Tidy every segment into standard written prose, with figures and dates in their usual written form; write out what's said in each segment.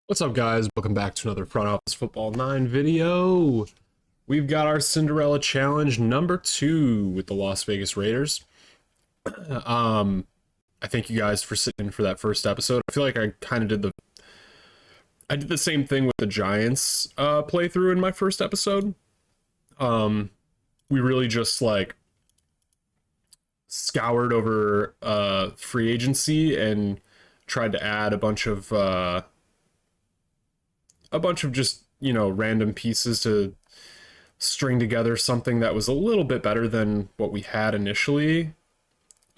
What's up, guys? Welcome back to another Front Office Football 9 video. We've got our Cinderella Challenge number 2 with the Las Vegas Raiders. I thank you guys for sitting in for that first episode. I feel like I kind of did the same thing with the Giants playthrough in my first episode. We really just like scoured over free agency and tried to add a bunch of just, random pieces to string together something that was a little bit better than what we had initially.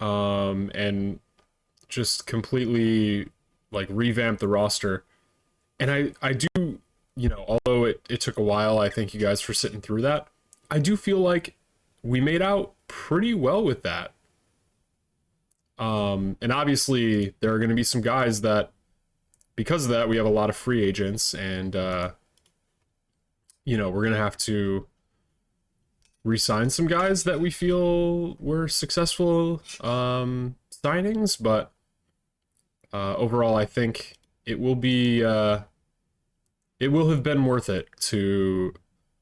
And just completely like revamp the roster. And I do, although it took a while, I thank you guys for sitting through that. I do feel like we made out pretty well with that. And obviously there are going to be some guys that, because of that, we have a lot of free agents, and we're gonna have to re-sign some guys that we feel were successful signings. But overall, I think it will be it will have been worth it to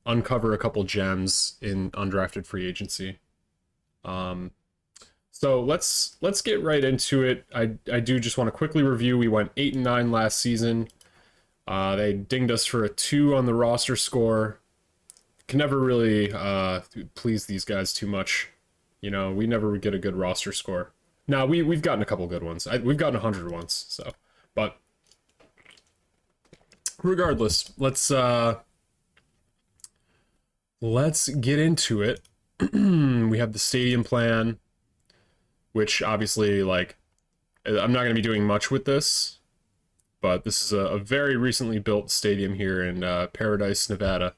uncover a couple gems in undrafted free agency. So let's get right into it. I do just want to quickly review. We went 8-9 last season. They dinged us for a 2 on the roster score. Can never really please these guys too much. We never would get a good roster score. Now we've gotten a couple good ones. We've gotten 100 once. So, but regardless, let's get into it. We have the stadium plan, which obviously, like, I'm not going to be doing much with this, but this is a very recently built stadium here in Paradise, Nevada.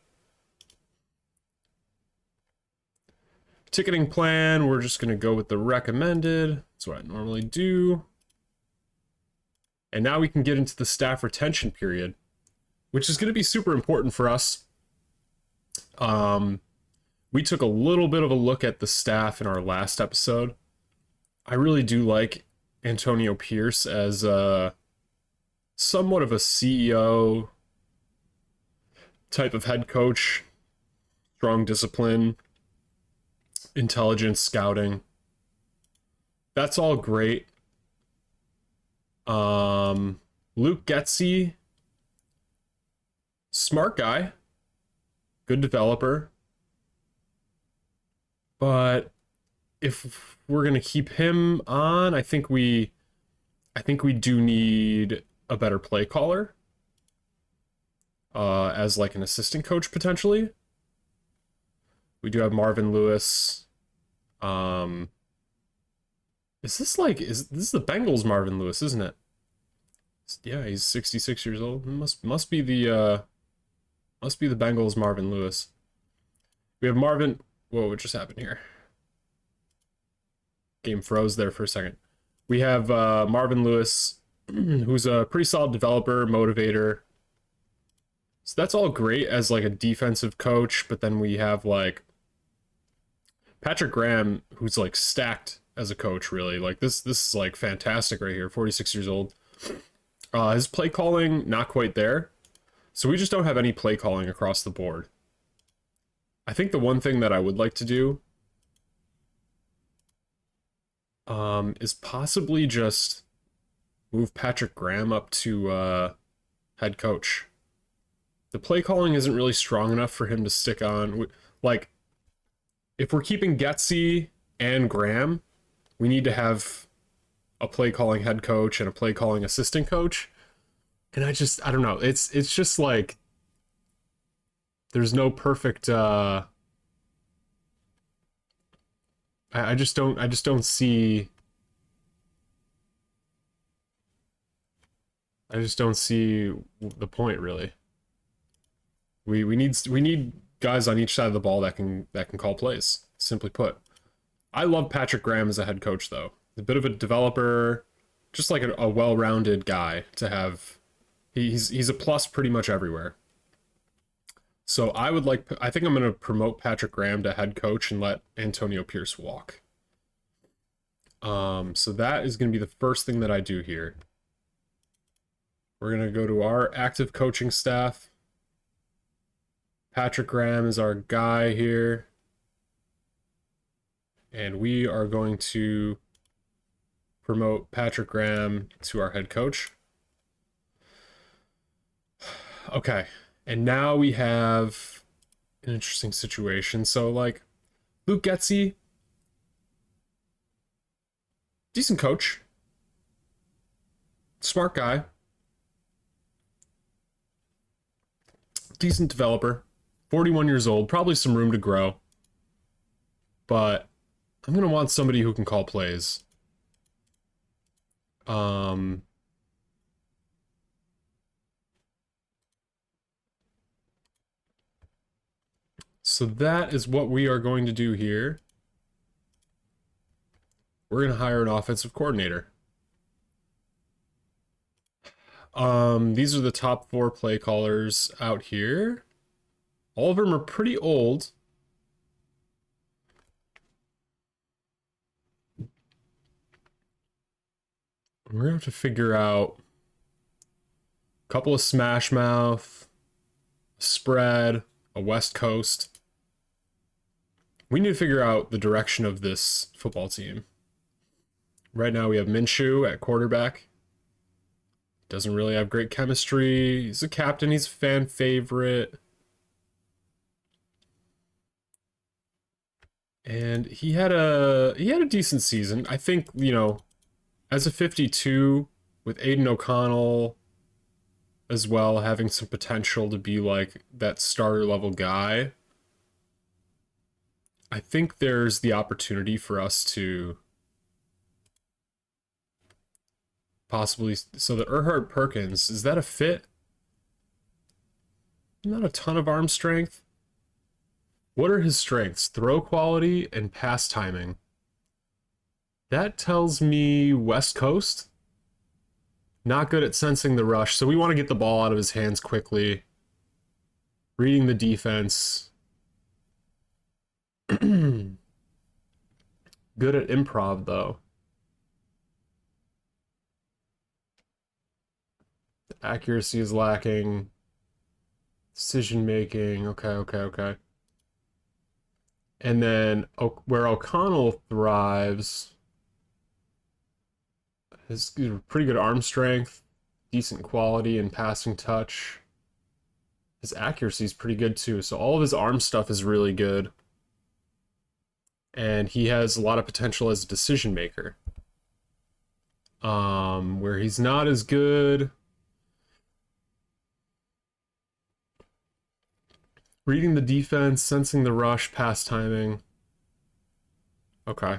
Ticketing plan, we're just going to go with the recommended. That's what I normally do. And now we can get into the staff retention period, which is going to be super important for us. We took a little bit of a look at the staff in our last episode. I really do like Antonio Pierce as somewhat of a CEO type of head coach. Strong discipline, intelligence, scouting. That's all great. Luke Getsy, smart guy, good developer. But if we're gonna keep him on, I think we do need a better play caller as like an assistant coach potentially. We do have Marvin Lewis. Is this the Bengals Marvin Lewis, isn't it? Yeah, he's 66 years old. Must be the Bengals Marvin Lewis. We have Marvin. Whoa, what just happened here? Game froze there for a second. We have Marvin Lewis, who's a pretty solid developer, motivator. So that's all great as like a defensive coach, but then we have like Patrick Graham, who's like stacked as a coach, really. Like this is like fantastic right here, 46 years old. His play calling, not quite there. So we just don't have any play calling across the board. I think the one thing that I would like to do is possibly just move Patrick Graham up to head coach. The play calling isn't really strong enough for him to stick on. Like, if we're keeping Getsy and Graham, we need to have a play calling head coach and a play calling assistant coach. And I don't know. It's just like there's no perfect I just don't see the point, really. We need guys on each side of the ball that can call plays, simply put. I love Patrick Graham as a head coach, though. He's a bit of a developer, just like a well-rounded guy to have. He's a plus pretty much everywhere. So I think I'm going to promote Patrick Graham to head coach and let Antonio Pierce walk. So that is going to be the first thing that I do here. We're going to go to our active coaching staff. Patrick Graham is our guy here. And we are going to promote Patrick Graham to our head coach. Okay. And now we have an interesting situation. So, like, Luke Getsy, decent coach, smart guy, decent developer, 41 years old, probably some room to grow. But I'm going to want somebody who can call plays. So that is what we are going to do here. We're going to hire an offensive coordinator. These are the top 4 play callers out here. All of them are pretty old. We're going to have to figure out a couple of smash mouth, a spread, a West Coast. We need to figure out the direction of this football team. Right now we have Minshew at quarterback. Doesn't really have great chemistry. He's a captain. He's a fan favorite. And he had a decent season. I think, you know, as a 52 with Aiden O'Connell as well, having some potential to be like that starter level guy, I think there's the opportunity for us to possibly... So the Erhard Perkins, is that a fit? Not a ton of arm strength. What are his strengths? Throw quality and pass timing. That tells me West Coast. Not good at sensing the rush, so we want to get the ball out of his hands quickly. Reading the defense. Good at improv, though. The accuracy is lacking. Decision making. Okay. And then where O'Connell thrives, his pretty good arm strength, decent quality and passing touch. His accuracy is pretty good too. So all of his arm stuff is really good. And he has a lot of potential as a decision maker. Where he's not as good. Reading the defense, sensing the rush, pass timing. Okay.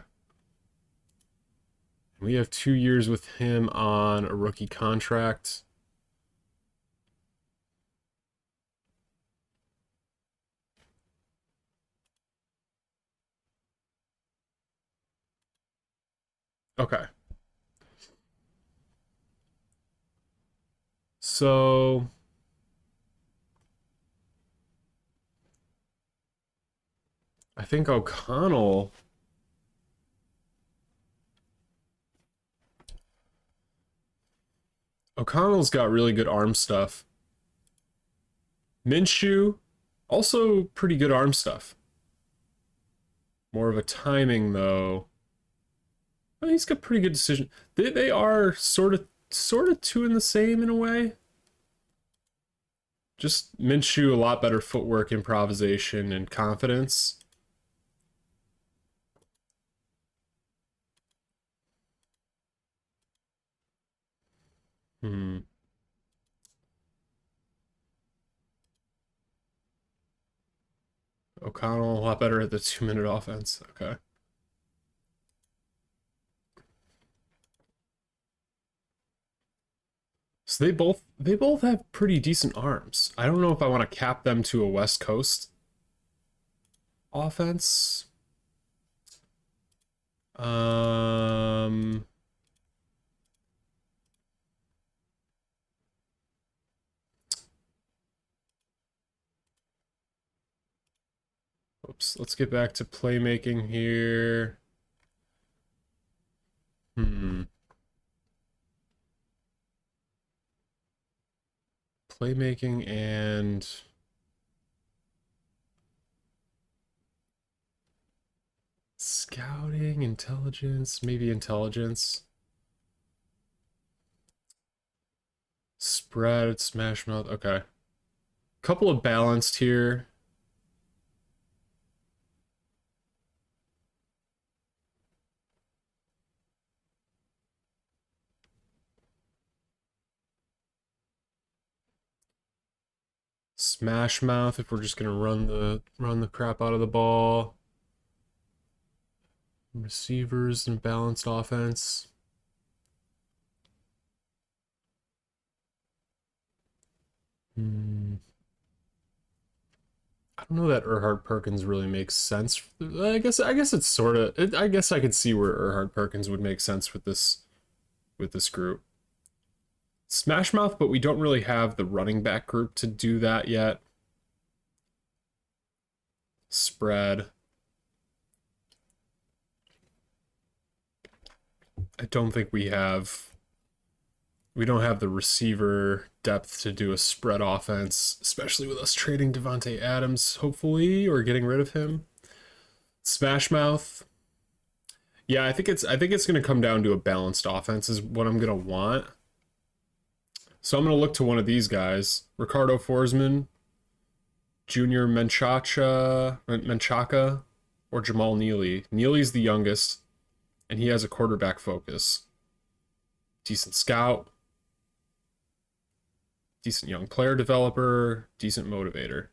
We have 2 years with him on a rookie contract. Okay. So I think O'Connell's got really good arm stuff. Minshew, also pretty good arm stuff. More of a timing, though. Oh, he's got pretty good decision. They are sort of two in the same in a way. Just Minshew, a lot better footwork, improvisation, and confidence. O'Connell, a lot better at the 2-minute offense. Okay. So they both have pretty decent arms. I don't know if I want to cap them to a West Coast offense. Oops, let's get back to playmaking here. playmaking and scouting, intelligence, maybe intelligence. Spread, smash mouth. Okay. Couple of balanced here. Smash mouth if we're just gonna run the crap out of the ball. Receivers and balanced offense. I don't know that Erhard Perkins really makes sense. I guess it's sort of. I guess I could see where Erhard Perkins would make sense with this group. Smash Mouth, but we don't really have the running back group to do that yet. Spread. I don't think we don't have the receiver depth to do a spread offense, especially with us trading Devontae Adams, hopefully, or getting rid of him. Smash Mouth. Yeah, I think it's going to come down to a balanced offense is what I'm going to want. So I'm going to look to one of these guys, Ricardo Forsman, Junior Menchaca, or Jamal Neely. Neely's the youngest, and he has a quarterback focus. Decent scout, decent young player developer, decent motivator.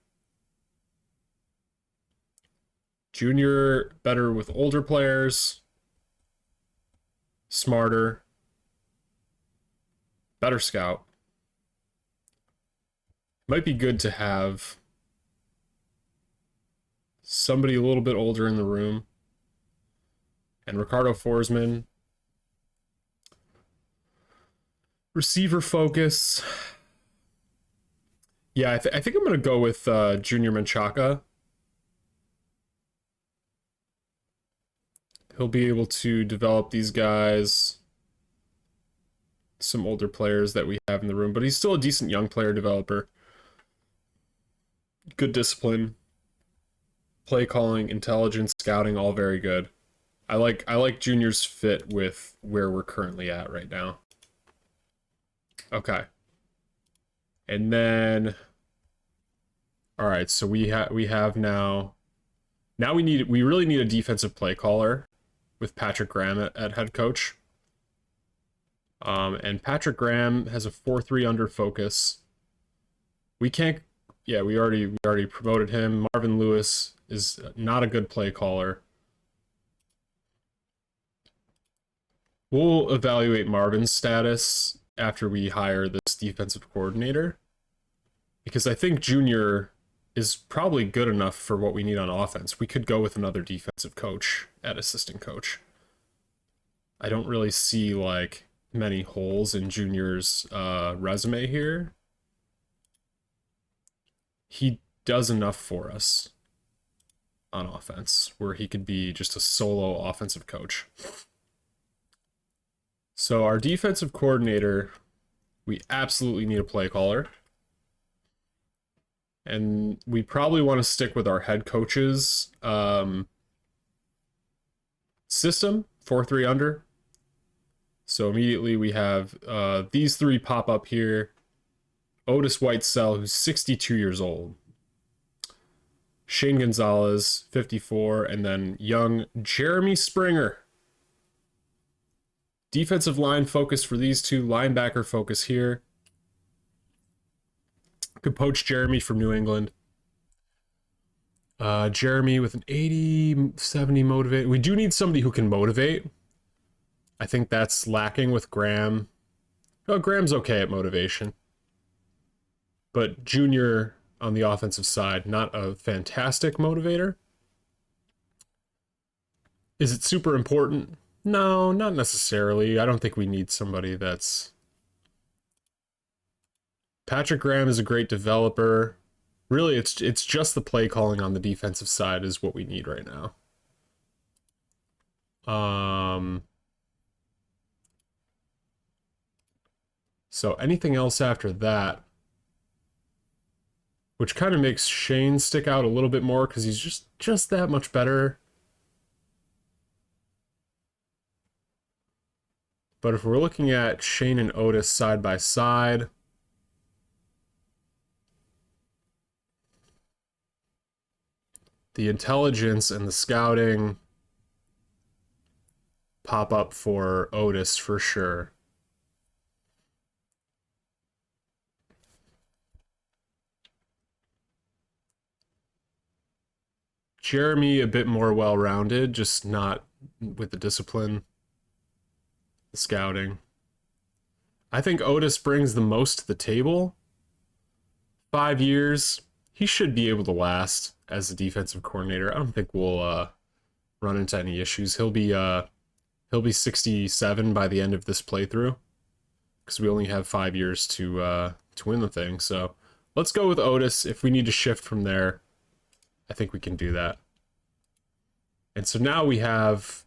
Junior, better with older players, smarter, better scout. Might be good to have somebody a little bit older in the room. And Ricardo Forsman, receiver focus. Yeah, I think I'm going to go with Junior Menchaca. He'll be able to develop these guys, some older players that we have in the room, but he's still a decent young player developer. Good discipline, play calling, intelligence, scouting, all very good. I like Junior's fit with where we're currently at right now. Okay. And then all right, so we have now we really need a defensive play caller with Patrick Graham at head coach. And Patrick Graham has a 4-3 under focus. We can't. Yeah, we already promoted him. Marvin Lewis is not a good play caller. We'll evaluate Marvin's status after we hire this defensive coordinator, because I think Junior is probably good enough for what we need on offense. We could go with another defensive coach at assistant coach. I don't really see like many holes in Junior's resume here. He does enough for us on offense where he could be just a solo offensive coach. So our defensive coordinator, we absolutely need a play caller. And we probably want to stick with our head coach's system, 4-3 under. So immediately we have these three pop up here. Otis Whitesell, who's 62 years old. Shane Gonzalez, 54. And then young Jeremy Springer. Defensive line focus for these two. Linebacker focus here. Could poach Jeremy from New England. Jeremy with an 80, 70 motivate. We do need somebody who can motivate. I think that's lacking with Graham. Oh, Graham's okay at motivation. But Junior on the offensive side, not a fantastic motivator. Is it super important? No, not necessarily. I don't think we need somebody that's... Patrick Graham is a great developer. Really, it's just the play calling on the defensive side is what we need right now. So anything else after that, which kind of makes Shane stick out a little bit more because he's just that much better. But if we're looking at Shane and Otis side by side, the intelligence and the scouting pop up for Otis for sure. Jeremy a bit more well-rounded, just not with the discipline, the scouting. I think Otis brings the most to the table. 5 years, he should be able to last as a defensive coordinator. I don't think we'll run into any issues. He'll be 67 by the end of this playthrough because we only have 5 years to win the thing. So let's go with Otis. If we need to shift from there, I think we can do that. And so now we have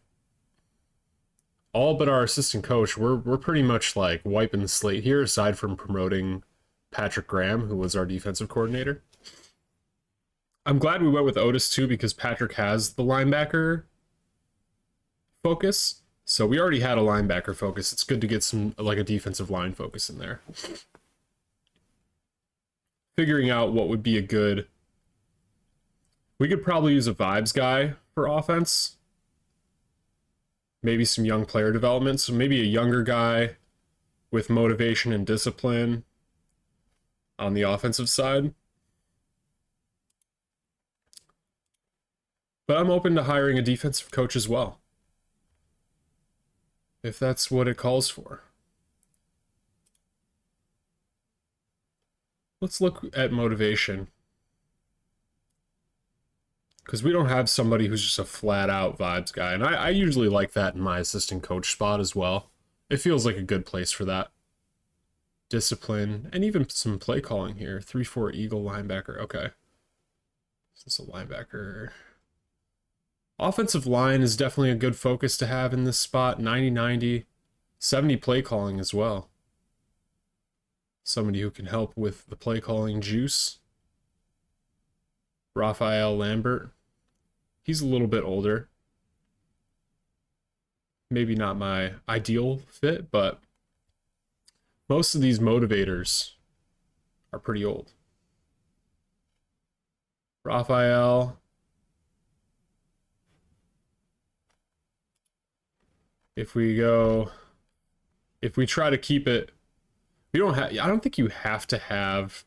all but our assistant coach. We're pretty much like wiping the slate here, aside from promoting Patrick Graham, who was our defensive coordinator. I'm glad we went with Otis too, because Patrick has the linebacker focus. So we already had a linebacker focus. It's good to get some like a defensive line focus in there. Figuring out what would be a good... We could probably use a vibes guy for offense. Maybe some young player development. So maybe a younger guy with motivation and discipline on the offensive side. But I'm open to hiring a defensive coach as well, if that's what it calls for. Let's look at motivation, because we don't have somebody who's just a flat-out vibes guy, and I usually like that in my assistant coach spot as well. It feels like a good place for that. Discipline, and even some play calling here. 3-4 Eagle linebacker. Okay. Is this a linebacker? Offensive line is definitely a good focus to have in this spot. 90-90. 70 play calling as well. Somebody who can help with the play calling juice. Raphael Lambert. He's a little bit older. Maybe not my ideal fit, but most of these motivators are pretty old. Raphael. If we try to keep it, I don't think you have to have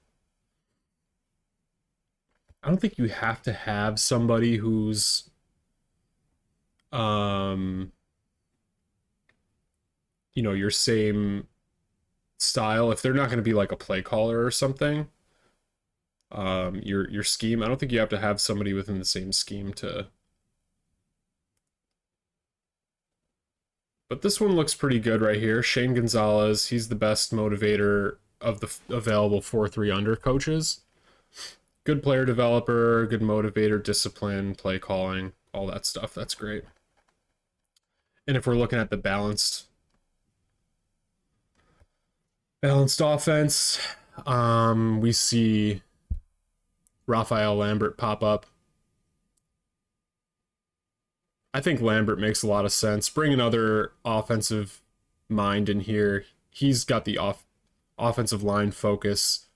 somebody who's your same style. If they're not going to be like a play caller or something, your scheme, I don't think you have to have somebody within the same scheme to. But this one looks pretty good right here. Shane Gonzalez, he's the best motivator of the available 4-3 under coaches. Good player developer, good motivator, discipline, play calling, all that stuff. That's great. And if we're looking at the balanced offense, we see Raphael Lambert pop up. I think Lambert makes a lot of sense. Bring another offensive mind in here. He's got the offensive line focus,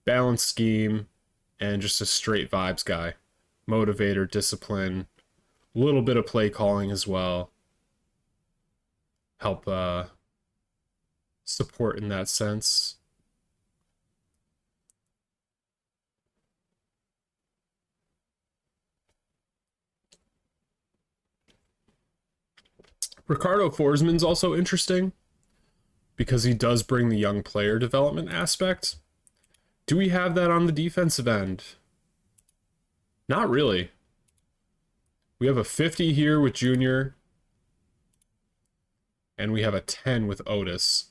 balanced scheme, and just a straight vibes guy. Motivator, discipline, a little bit of play calling as well. Help support in that sense. Ricardo Forsman's also interesting because he does bring the young player development aspect. Do we have that on the defensive end? Not really. We have a 50 here with Junior, and we have a 10 with Otis,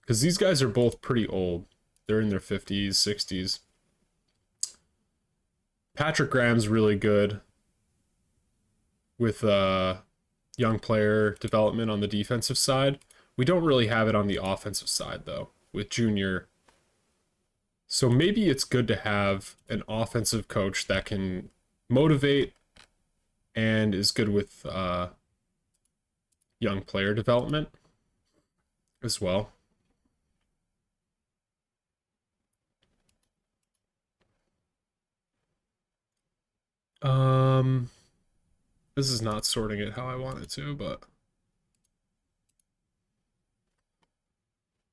because these guys are both pretty old. They're in their 50s, 60s. Patrick Graham's really good with young player development on the defensive side. We don't really have it on the offensive side, though, with Junior. So maybe it's good to have an offensive coach that can motivate and is good with young player development as well. This is not sorting it how I want it to, but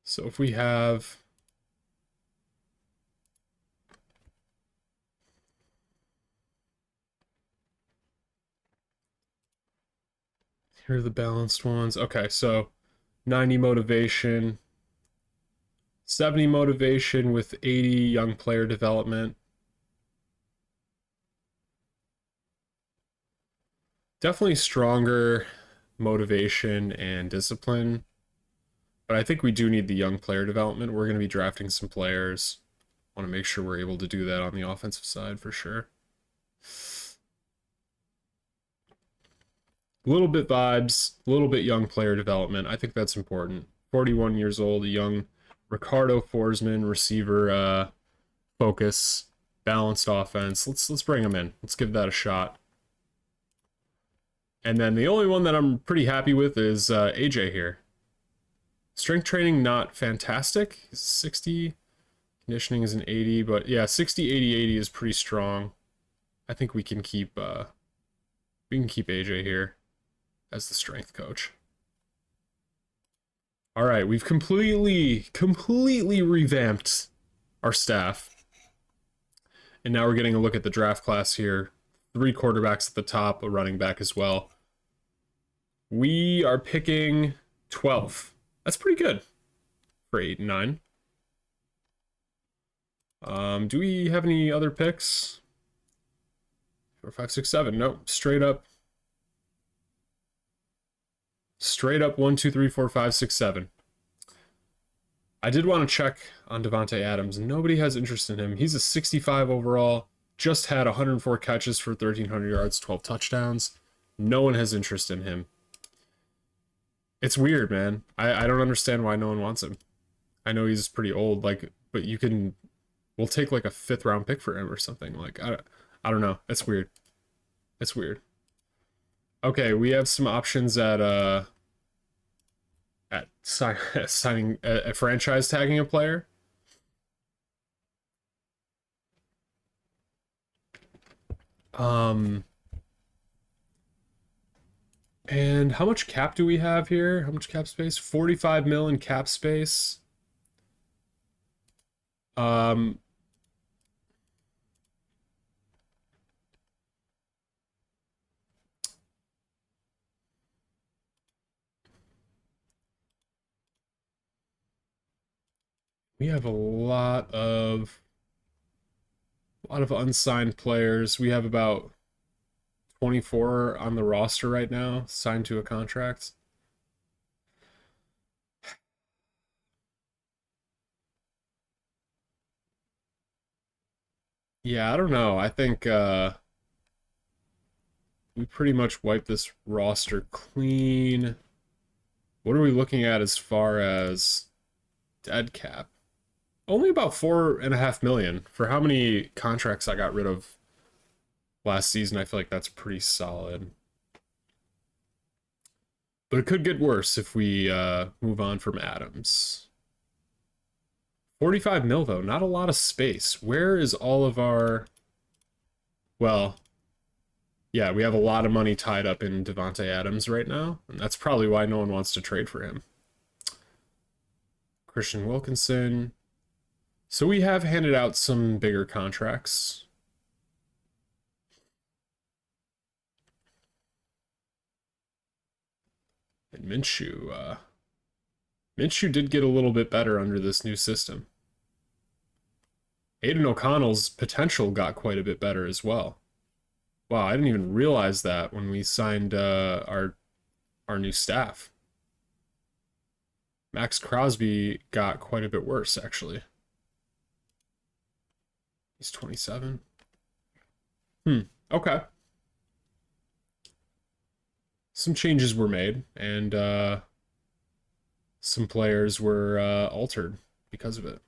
so if we have here are the balanced ones. Okay, so 90 motivation, 70 motivation with 80 young player development. Definitely stronger motivation and discipline, but I think we do need the young player development. We're going to be drafting some players. Want to make sure we're able to do that on the offensive side for sure. A little bit vibes, a little bit young player development. I think that's important. 41 years old, a young Ricardo Forsman, receiver focus, balanced offense. Let's bring him in. Let's give that a shot. And then the only one that I'm pretty happy with is AJ here. Strength training, not fantastic. 60. Conditioning is an 80, but yeah, 60, 80, 80 is pretty strong. I think we can keep AJ here as the strength coach. All right, we've completely revamped our staff. And now we're getting a look at the draft class here. 3 quarterbacks at the top, a running back as well. We are picking 12. That's pretty good for 8 and 9. Do we have any other picks? 4, 5, 6, 7. Nope. Straight up 1, 2, 3, 4, 5, 6, 7. I did want to check on Davante Adams. Nobody has interest in him. He's a 65 overall. Just had 104 catches for 1,300 yards, 12 touchdowns. No one has interest in him. It's weird, man. I don't understand why no one wants him. I know he's pretty old, like, but we'll take like a 5th round pick for him or something. Like, I don't know. It's weird. It's weird. Okay, we have some options at signing a franchise tagging a player. And how much cap do we have here? How much cap space? 45 mil in cap space. We have a lot of unsigned players. We have about 24 on the roster right now, signed to a contract. Yeah, I don't know. I think we pretty much wiped this roster clean. What are we looking at as far as dead cap? Only about 4.5 million for how many contracts I got rid of last season. I feel like that's pretty solid. But it could get worse if we move on from Adams. 45 mil, though. Not a lot of space. Where is all of our... Well, yeah, we have a lot of money tied up in Davante Adams right now. And that's probably why no one wants to trade for him. Christian Wilkinson. So we have handed out some bigger contracts. And Minshew did get a little bit better under this new system. Aiden O'Connell's potential got quite a bit better as well. Wow, I didn't even realize that when we signed our new staff. Max Crosby got quite a bit worse, actually. He's 27. Okay. Some changes were made, and some players were altered because of it.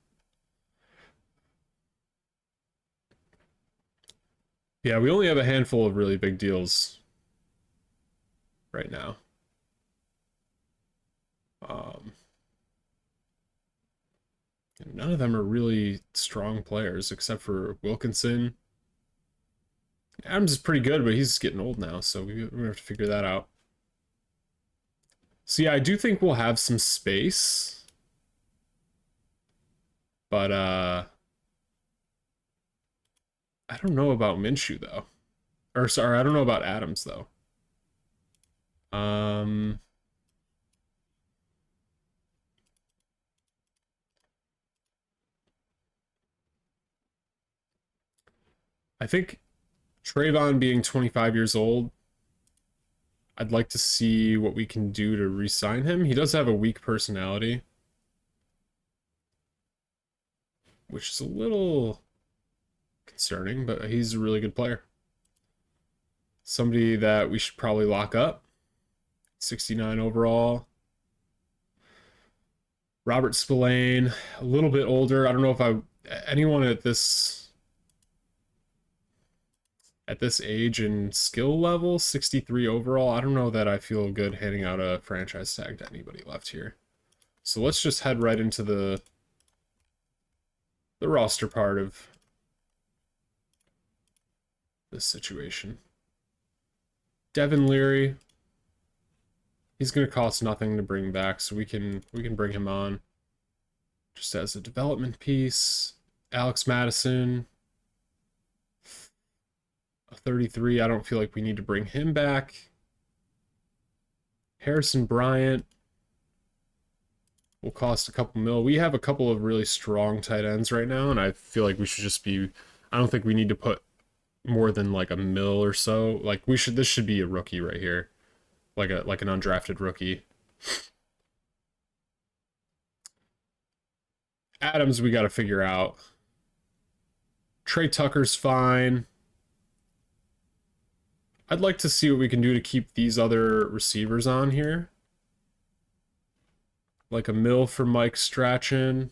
Yeah, we only have a handful of really big deals right now. Um, and none of them are really strong players except for Wilkinson. Adams is pretty good, but he's getting old now, so we're gonna have to figure that out. So yeah, I do think we'll have some space, but I don't know about Minshew though. Or sorry, I don't know about Adams though. Um, I think Trayvon being 25 years old, I'd like to see what we can do to re-sign him. He does have a weak personality, which is a little concerning, but he's a really good player. Somebody that we should probably lock up. 69 overall. Robert Spillane, a little bit older. I don't know if anyone at this age and skill level, 63 overall. I don't know that I feel good handing out a franchise tag to anybody left here. So let's just head right into the roster part of this situation. Devin Leary. He's going to cost nothing to bring back, so we can bring him on just as a development piece. Alex Madison, a 33. I don't feel like we need to bring him back. Harrison Bryant will cost a couple mil. We have a couple of really strong tight ends right now, and I feel like we should just be. I don't think we need to put more than like a mil or so. Like this should be a rookie right here, like an undrafted rookie. Adams, we got to figure out. Trey Tucker's fine. I'd like to see what we can do to keep these other receivers on here. Like a mil for Mike Strachan.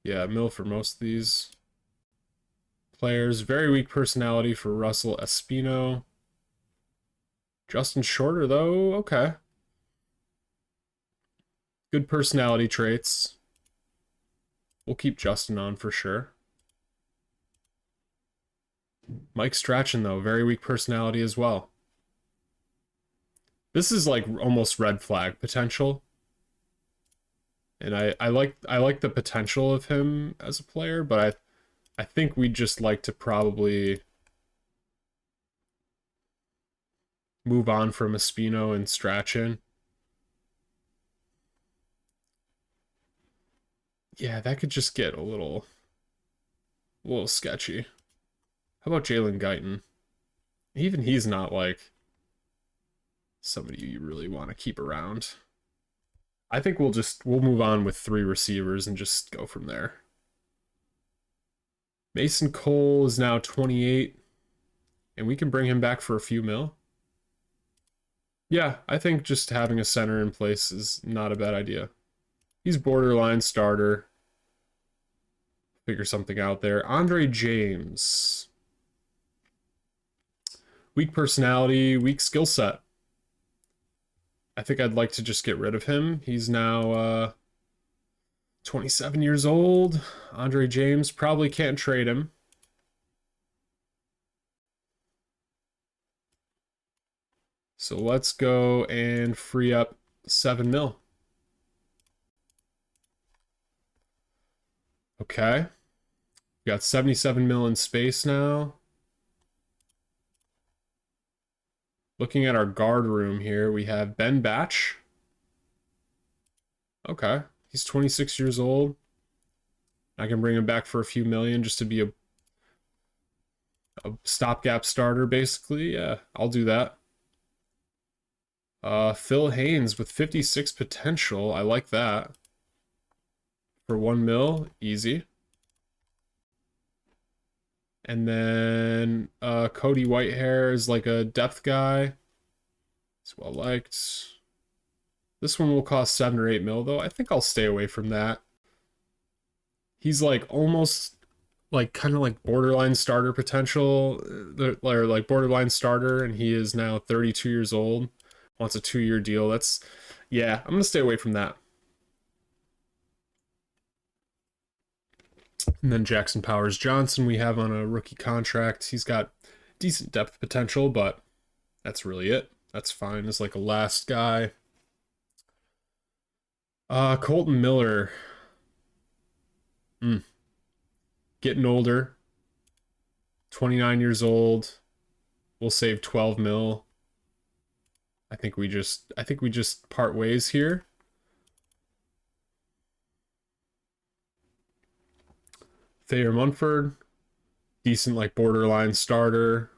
Yeah, mil for most of these players. Very weak personality for Russell Espino. Justin Shorter, though, okay. Good personality traits. We'll keep Justin on for sure. Mike Strachan, though, very weak personality as well. This is like almost red flag potential. And I like the potential of him as a player, but I think we'd just like to probably move on from Espino and Strachan. Yeah, that could just get a little sketchy. How about Jalen Guyton? Even he's not like somebody you really want to keep around. I think we'll move on with 3 receivers and just go from there. Mason Cole is now 28, and we can bring him back for a few mil. Yeah, I think just having a center in place is not a bad idea. He's borderline starter. Figure something out there. Andre James. Weak personality, weak skill set. I think I'd like to just get rid of him. He's now 27 years old. Andre James, probably can't trade him. So let's go and free up 7 mil. Okay. We got 77 mil in space now. Looking at our guard room here, we have Ben Batch. Okay. He's 26 years old. I can bring him back for a few million just to be a stopgap starter, basically. Yeah, I'll do that. Phil Haynes with 56 potential. I like that. For 1 mil, easy. And then Cody Whitehair is like a depth guy. He's well liked. This one will cost 7 or 8 mil, though. I think I'll stay away from that. He's like almost like kind of like borderline starter potential, or like borderline starter, and he is now 32 years old, wants a 2-year deal. That's, yeah, I'm gonna stay away from that. And then Jackson Powers Johnson we have on a rookie contract. He's got decent depth potential, but that's really it. That's fine as like a last guy. Colton Miller. Getting older. 29 years old. We'll save 12 mil. I think we just part ways here. Thayer Munford, decent like borderline starter.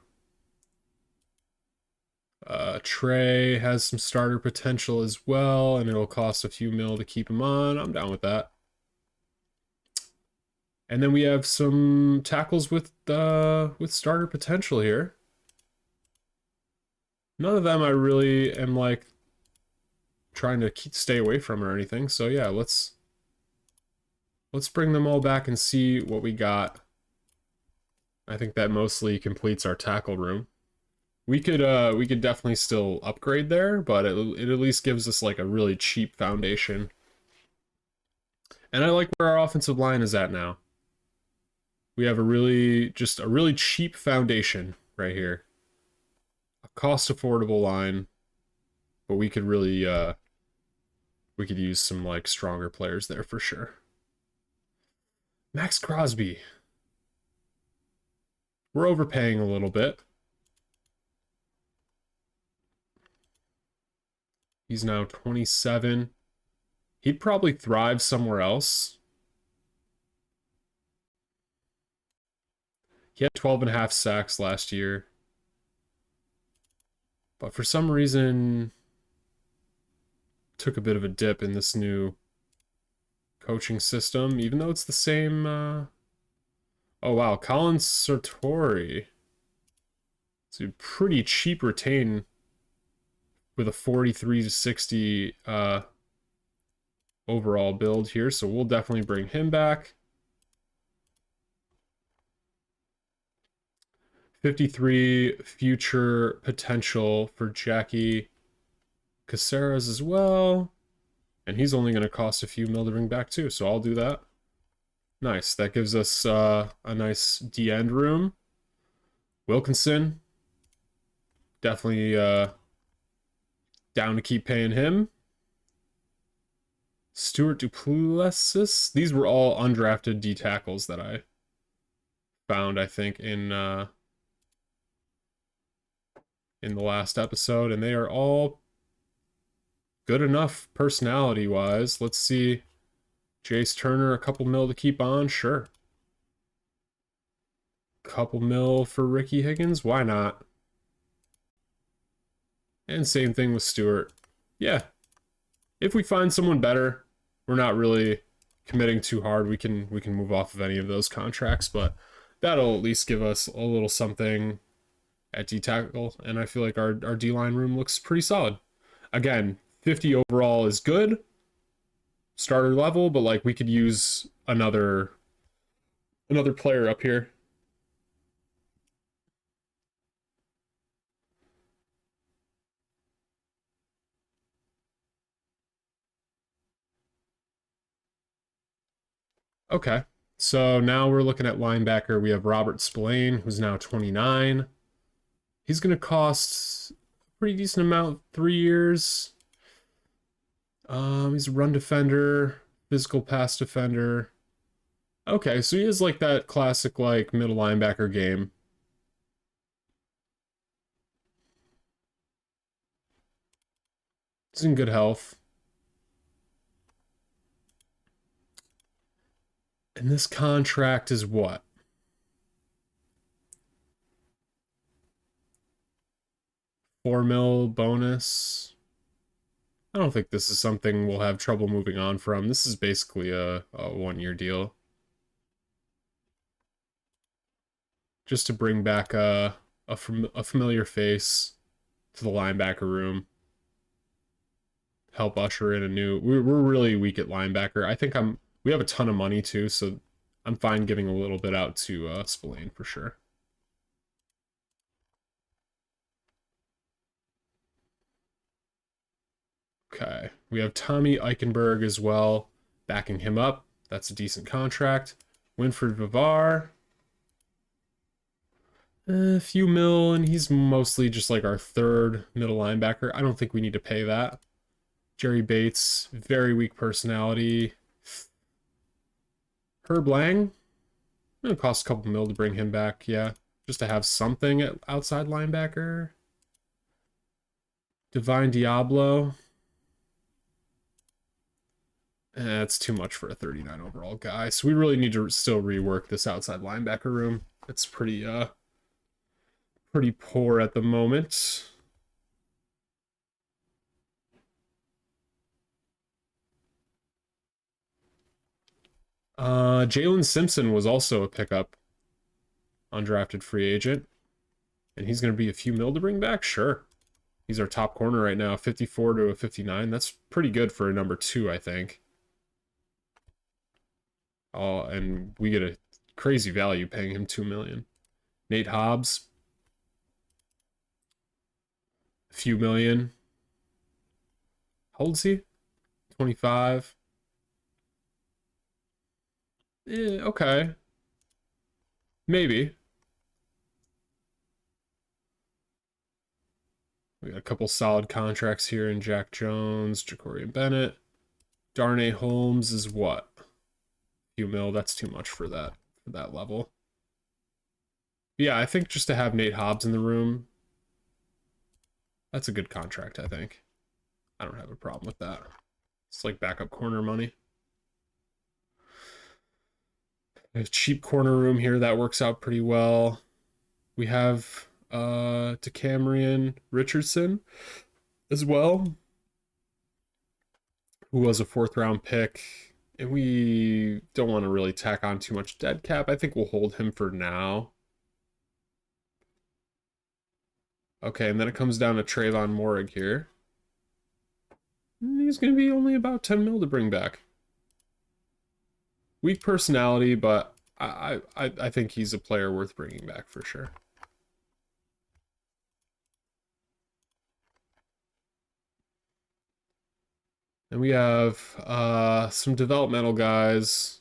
Trey has some starter potential as well, and it'll cost a few mil to keep him on. I'm down with that. And then we have some tackles with starter potential here. None of them I really am like trying to stay away from or anything. So yeah, let's bring them all back and see what we got. I think that mostly completes our tackle room. We could definitely still upgrade there, but it at least gives us like a really cheap foundation. And I like where our offensive line is at now. We have a really cheap foundation right here. A cost affordable line, but we could really we could use some like stronger players there for sure. Max Crosby. We're overpaying a little bit. He's now 27. He'd probably thrive somewhere else. He had 12.5 sacks last year. But for some reason, took a bit of a dip in this new coaching system, even though it's the same. Oh, wow. Colin Sartori. It's a pretty cheap retain with a 43 to 60 overall build here, so we'll definitely bring him back. 53 future potential for Jackie Caceres as well. And he's only going to cost a few mil to bring back too, so I'll do that. Nice. That gives us a nice D-end room. Wilkinson. Definitely down to keep paying him. Stuart Duplessis. These were all undrafted D tackles that I found, I think, in the last episode, and they are all good enough personality-wise. Let's see. Jace Turner, a couple mil to keep on, sure. Couple mil for Ricky Higgins, why not? And same thing with Stewart. Yeah. If we find someone better, we're not really committing too hard. We can move off of any of those contracts, but that'll at least give us a little something at D tackle, and I feel like our D-line room looks pretty solid. Again, 50 overall is good, starter level, but like we could use another player up here. Okay, so now we're looking at linebacker. We have Robert Spillane, who's now 29. He's going to cost a pretty decent amount, 3 years. He's a run defender, physical pass defender. Okay, so he is like that classic like middle linebacker game. He's in good health. And this contract is what? $4 mil bonus. I don't think this is something we'll have trouble moving on from. This is basically a 1-year deal. Just to bring back a familiar face to the linebacker room. Help usher in a new... We're really weak at linebacker. I think we have a ton of money too, so I'm fine giving a little bit out to Spillane for sure. Okay, we have Tommy Eichenberg as well, backing him up. That's a decent contract. Winfred Vivar, a few mil, and he's mostly just like our third middle linebacker. I don't think we need to pay that. Jerry Bates, very weak personality. Herb Lang, it'll cost a couple mil to bring him back, yeah. Just to have something at outside linebacker. Divine Diablo. It's too much for a 39 overall guy. So we really need to still rework this outside linebacker room. It's pretty poor at the moment. Jalen Simpson was also a pickup, undrafted free agent. And he's going to be a few mil to bring back? Sure. He's our top corner right now, 54 to a 59. That's pretty good for a number 2, I think. Oh, and we get a crazy value paying him $2 million. Nate Hobbs, a few million. How old is he? 25. Okay. Maybe. We got a couple solid contracts here in Jack Jones, Jacorian Bennett. Darnay Holmes is what? Few mil, that's too much for that level. Yeah, I think just to have Nate Hobbs in the room, that's a good contract, I think. I don't have a problem with that. It's like backup corner money. A cheap corner room here, that works out pretty well. We have DeCamerion Richardson as well, who was a 4th round pick. And we don't want to really tack on too much dead cap. I think we'll hold him for now. Okay, and then it comes down to Trayvon Morig here. He's going to be only about 10 mil to bring back. Weak personality, but I think he's a player worth bringing back for sure. And we have some developmental guys.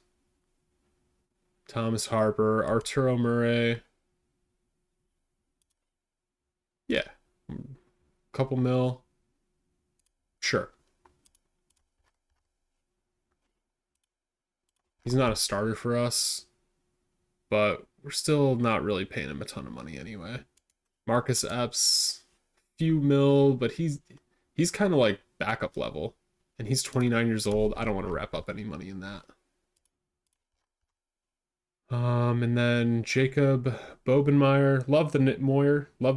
Thomas Harper, Arturo Murray. Yeah. Couple mil. Sure. He's not a starter for us, but we're still not really paying him a ton of money anyway. Marcus Epps, few mil, but he's kind of like backup level. And he's 29 years old. I don't want to wrap up any money in that. And then Jacob Bobenmeyer. Love the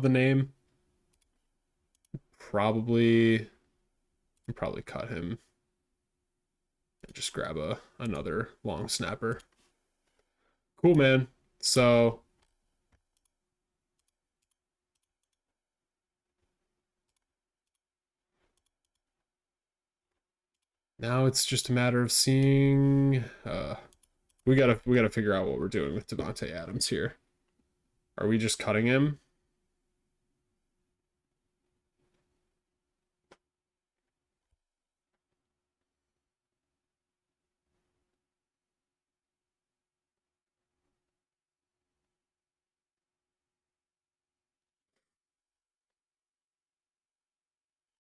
name. Probably cut him. And just grab another long snapper. Cool, man. So now it's just a matter of seeing we gotta figure out what we're doing with Davante Adams here. Are we just cutting him?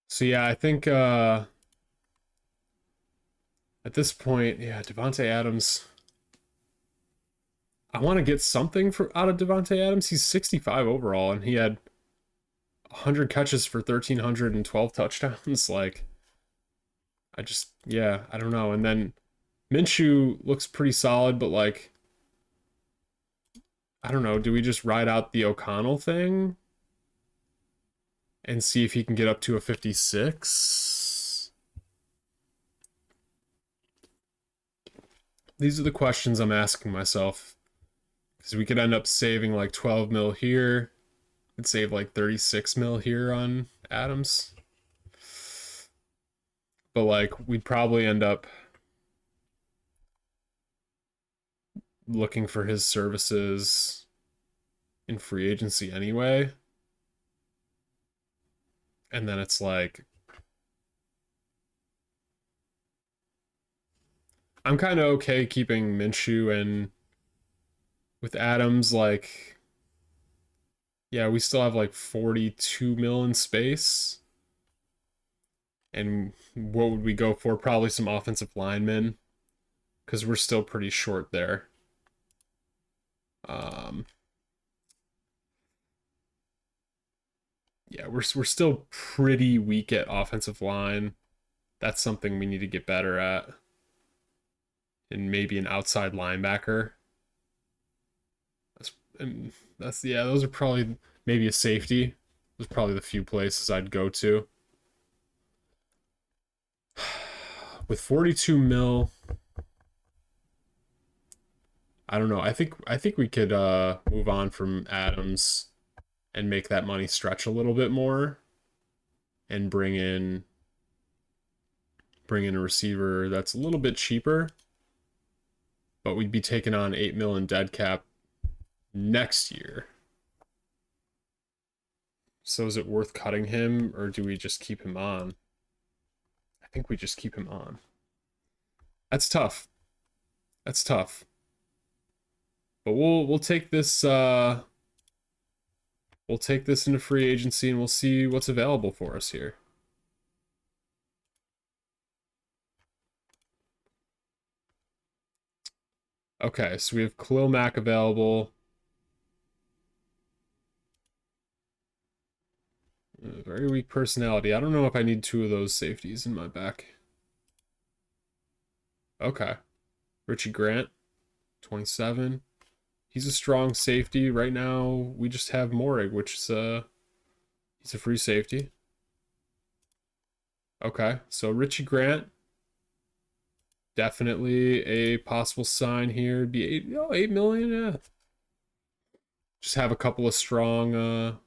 So yeah, I think at this point, yeah, Davante Adams. I want to get something out of Davante Adams. He's 65 overall, and he had 100 catches for 1,312 touchdowns. Like, yeah, I don't know. And then Minshew looks pretty solid, but like, I don't know. Do we just ride out the O'Connell thing and see if he can get up to a 56? These are the questions I'm asking myself. Because we could end up saving like 12 mil here and save like 36 mil here on Adams. But like, we'd probably end up looking for his services in free agency anyway. And then it's like, I'm kind of okay keeping Minshew, and with Adams, like, yeah, we still have like 42 mil in space. And what would we go for? Probably some offensive linemen, because we're still pretty short there. Um, yeah, we're still pretty weak at offensive line. That's something we need to get better at. And maybe an outside linebacker. That's yeah, those are probably maybe a safety. Those are probably the few places I'd go to. With 42 mil, I don't know. I think we could move on from Adams and make that money stretch a little bit more and bring in a receiver that's a little bit cheaper, but we'd be taking on 8 mil in dead cap next year. So is it worth cutting him, or do we just keep him on? I think we just keep him on. That's tough. That's tough. But we'll take this into free agency, and we'll see what's available for us here. Okay, so we have Khalil Mack available. Very weak personality. I don't know if I need two of those safeties in my back. Okay. Richie Grant, 27. He's a strong safety. Right now, we just have Morig, which is he's a free safety. Okay, so Richie Grant, definitely a possible sign here. It'd be 8 million, yeah. Just have a couple of strong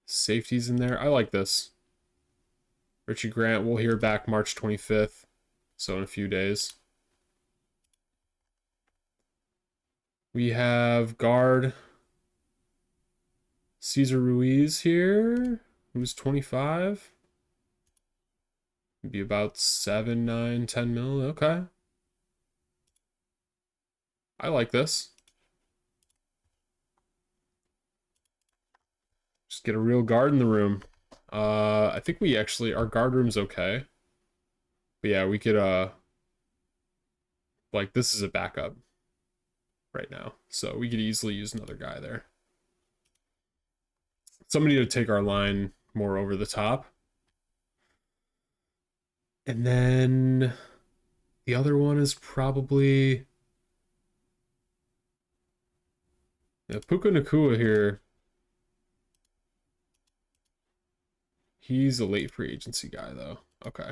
safeties in there. I like this. Richie Grant, we'll hear back March 25th, so in a few days. We have guard Cesar Ruiz here, who's 25. Be about 7, 9, 10 mil. Okay. I like this. Just get a real guard in the room. I think we actually, our guard room's okay. But yeah, we could, like, this is a backup right now. So we could easily use another guy there. Somebody to take our line more over the top. And then the other one is probably, yeah, Puka Nakua here. He's a late free agency guy, though. Okay.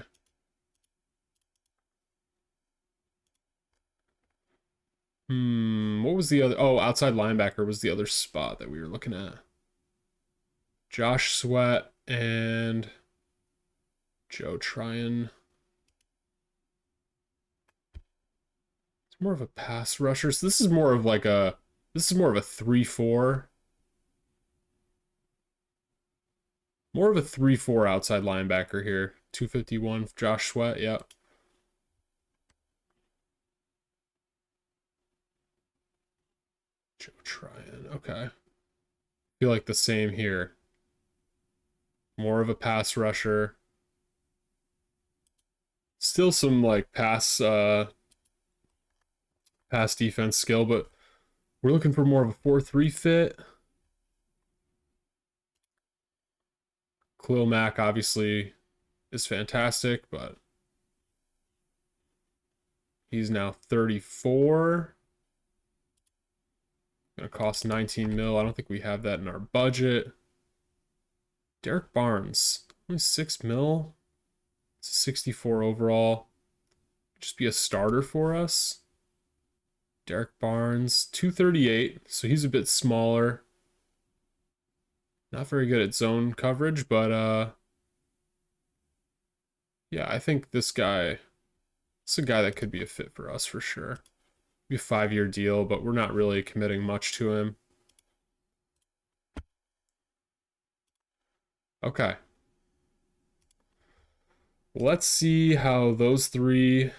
What was the other? Oh, outside linebacker was the other spot that we were looking at. Josh Sweat and Joe Tryon. It's more of a pass rusher. So this is more of like a 3-4. More of a 3-4 outside linebacker here. 251, Josh Sweat, yep. Joe Tryon, okay. Feel like the same here. More of a pass rusher. Still some like pass defense skill, but we're looking for more of a 4-3 fit. Khalil Mack obviously is fantastic, but he's now 34. Gonna cost 19 mil. I don't think we have that in our budget. Derek Barnes, only 6 mil. It's a 64 overall. Just be a starter for us. Derek Barnes, 238, so he's a bit smaller. Not very good at zone coverage, but yeah, I think this guy It's a guy that could be a fit for us for sure. Be a 5-year deal, but we're not really committing much to him. Okay. Let's see how those three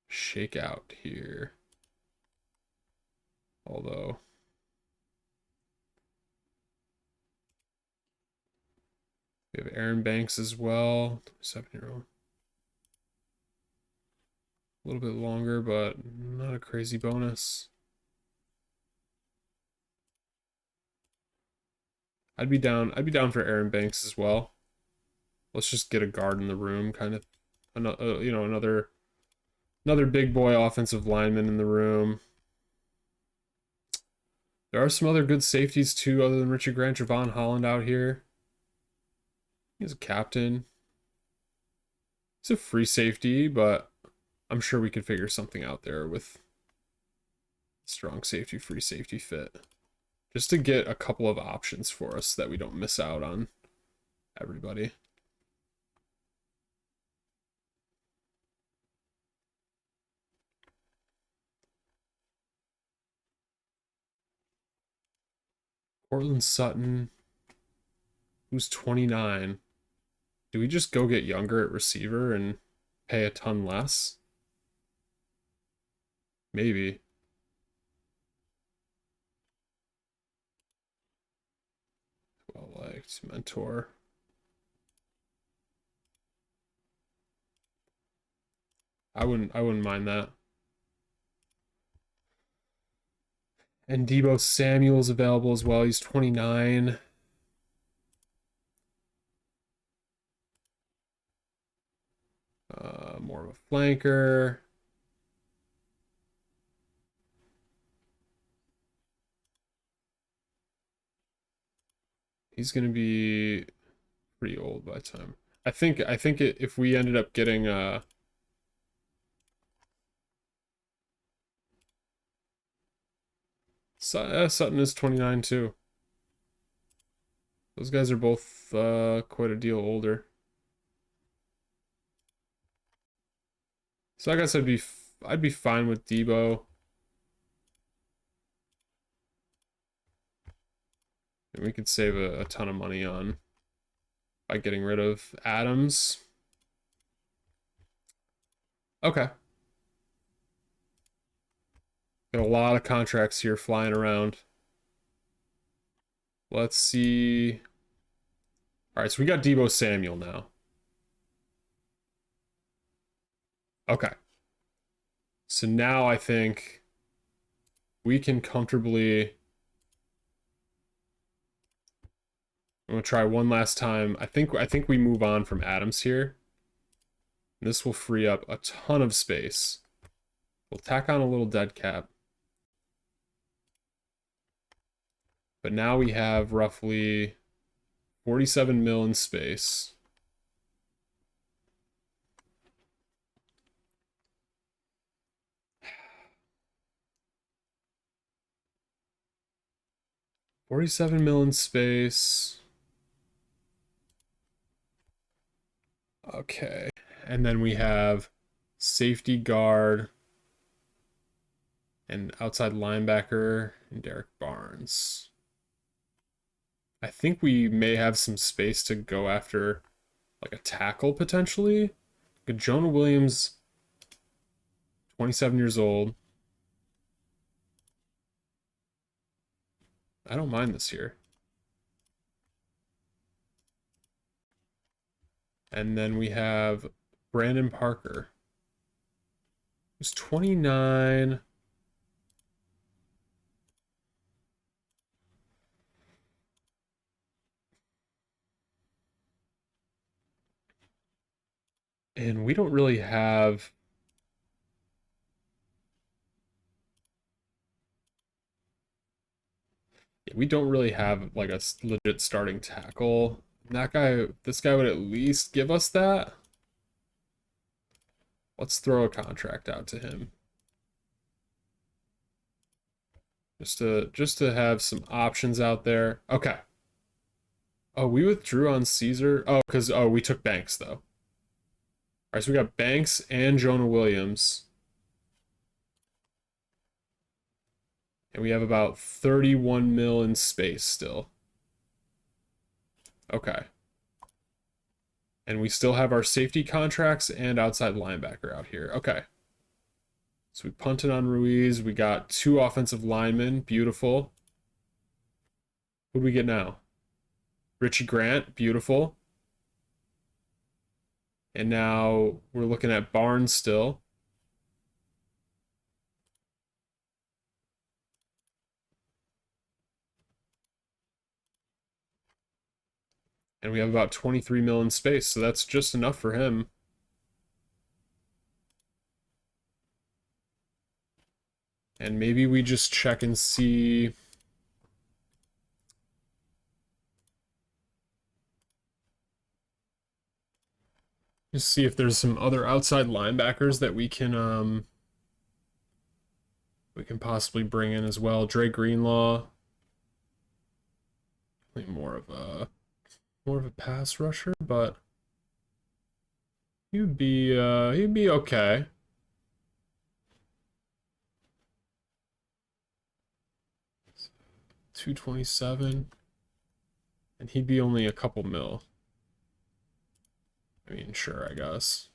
shake out here. Although we have Aaron Banks as well, 7-year-old. A little bit longer, but not a crazy bonus. I'd be down for Aaron Banks as well. Let's just get a guard in the room, kind of. You know, another big boy offensive lineman in the room. There are some other good safeties too, other than Richard Grant. Javon Holland out here. He's a captain. He's a free safety, but I'm sure we could figure something out there with strong safety, free safety fit. Just to get a couple of options for us so that we don't miss out on everybody. Cortland Sutton, who's 29. Do we just go get younger at receiver and pay a ton less? Maybe. Well liked, mentor. I wouldn't mind that. And Deebo Samuel's available as well. He's 29. More of a flanker. He's gonna be pretty old by the time. I think if we ended up getting Sutton is 29 too. Those guys are both quite a deal older. So I guess I'd be fine with Deebo. And we could save a ton of money on by getting rid of Adams. Okay. Got a lot of contracts here flying around. Let's see. All right, so we got Deebo Samuel now. Okay. So now I think we can comfortably... I'm gonna try one last time. I think we move on from Adams here. This will free up a ton of space. We'll tack on a little dead cap. But now we have roughly 47 mil in space. $47 million space. Okay. And then we have safety guard and outside linebacker and Derek Barnes. I think we may have some space to go after like a tackle potentially. Jonah Williams, 27 years old. I don't mind this here. And then we have Brandon Parker, who's 29. And we don't really have... We don't really have like a legit starting tackle. This guy would at least give us that. Let's throw a contract out to him. Just to have some options out there. Okay. Oh, we withdrew on Caesar. Oh, because we took Banks though. right, so we got Banks and Jonah Williams. And we have about 31 mil in space still. Okay. And we still have our safety contracts and outside linebacker out here. Okay. So we punted on Ruiz. We got 2 offensive linemen. Beautiful. Who do we get now? Richie Grant. Beautiful. And now we're looking at Barnes still. And we have about 23 mil in space, so that's just enough for him. And maybe we just check and see. Just see if there's some other outside linebackers that we can possibly bring in as well. Dre Greenlaw. More of a pass rusher, but he'd be okay. $227, and he'd be only a couple mil. I mean, sure, I guess.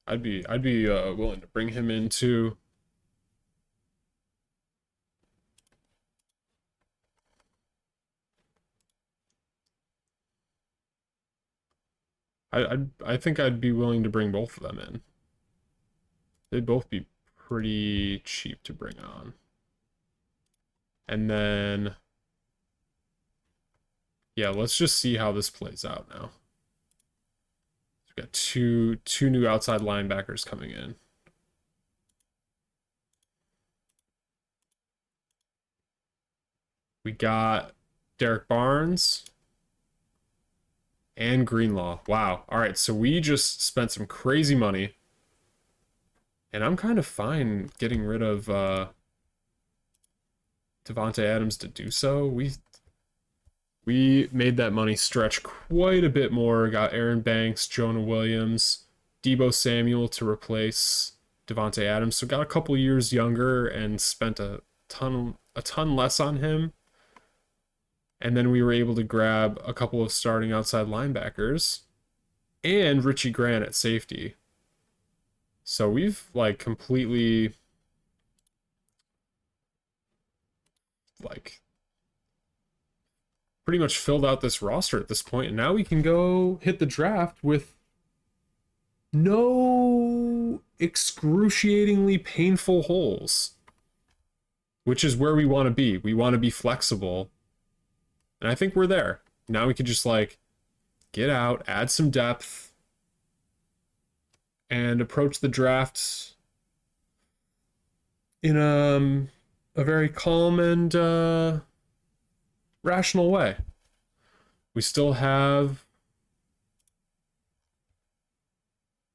I'd be willing to bring him in too. I think I'd be willing to bring both of them in. They'd both be pretty cheap to bring on. And then, yeah, let's just see how this plays out now. We've got two new outside linebackers coming in. We got Derek Barnes and Greenlaw. Wow. All right, so we just spent some crazy money. And I'm kind of fine getting rid of Davante Adams to do so. We made that money stretch quite a bit more. Got Aaron Banks, Jonah Williams, Deebo Samuel to replace Davante Adams. So got a couple years younger and spent a ton less on him. And then we were able to grab a couple of starting outside linebackers and Richie Grant at safety. So we've like completely like pretty much filled out this roster at this point, and now we can go hit the draft with no excruciatingly painful holes, which is where we want to be. We want to be flexible, and I think we're there. Now we can just like get out, add some depth, and approach the draft in a very calm and rational way. We still have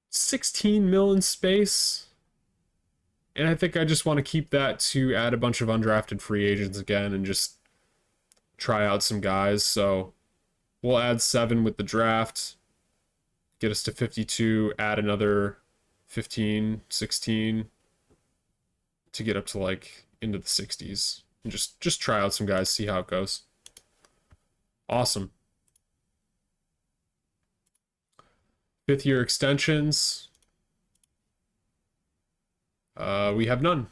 16 mil in space, and I think I just want to keep that to add a bunch of undrafted free agents again and just try out some guys. So we'll add 7 with the draft, get us to 52, add another 15, 16 to get up to like into the 60s, and just try out some guys, see how it goes. Awesome. 5th year extensions. We have none.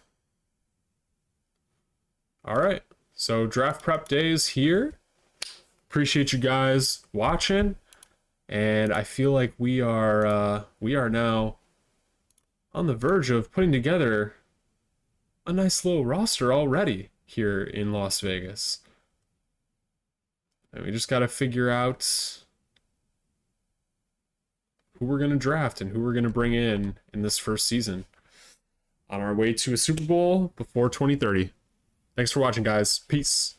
All right. So draft prep day is here. Appreciate you guys watching. And I feel like we are now on the verge of putting together a nice little roster already here in Las Vegas. And we just got to figure out who we're going to draft and who we're going to bring in this first season on our way to a Super Bowl before 2030. Thanks for watching, guys. Peace.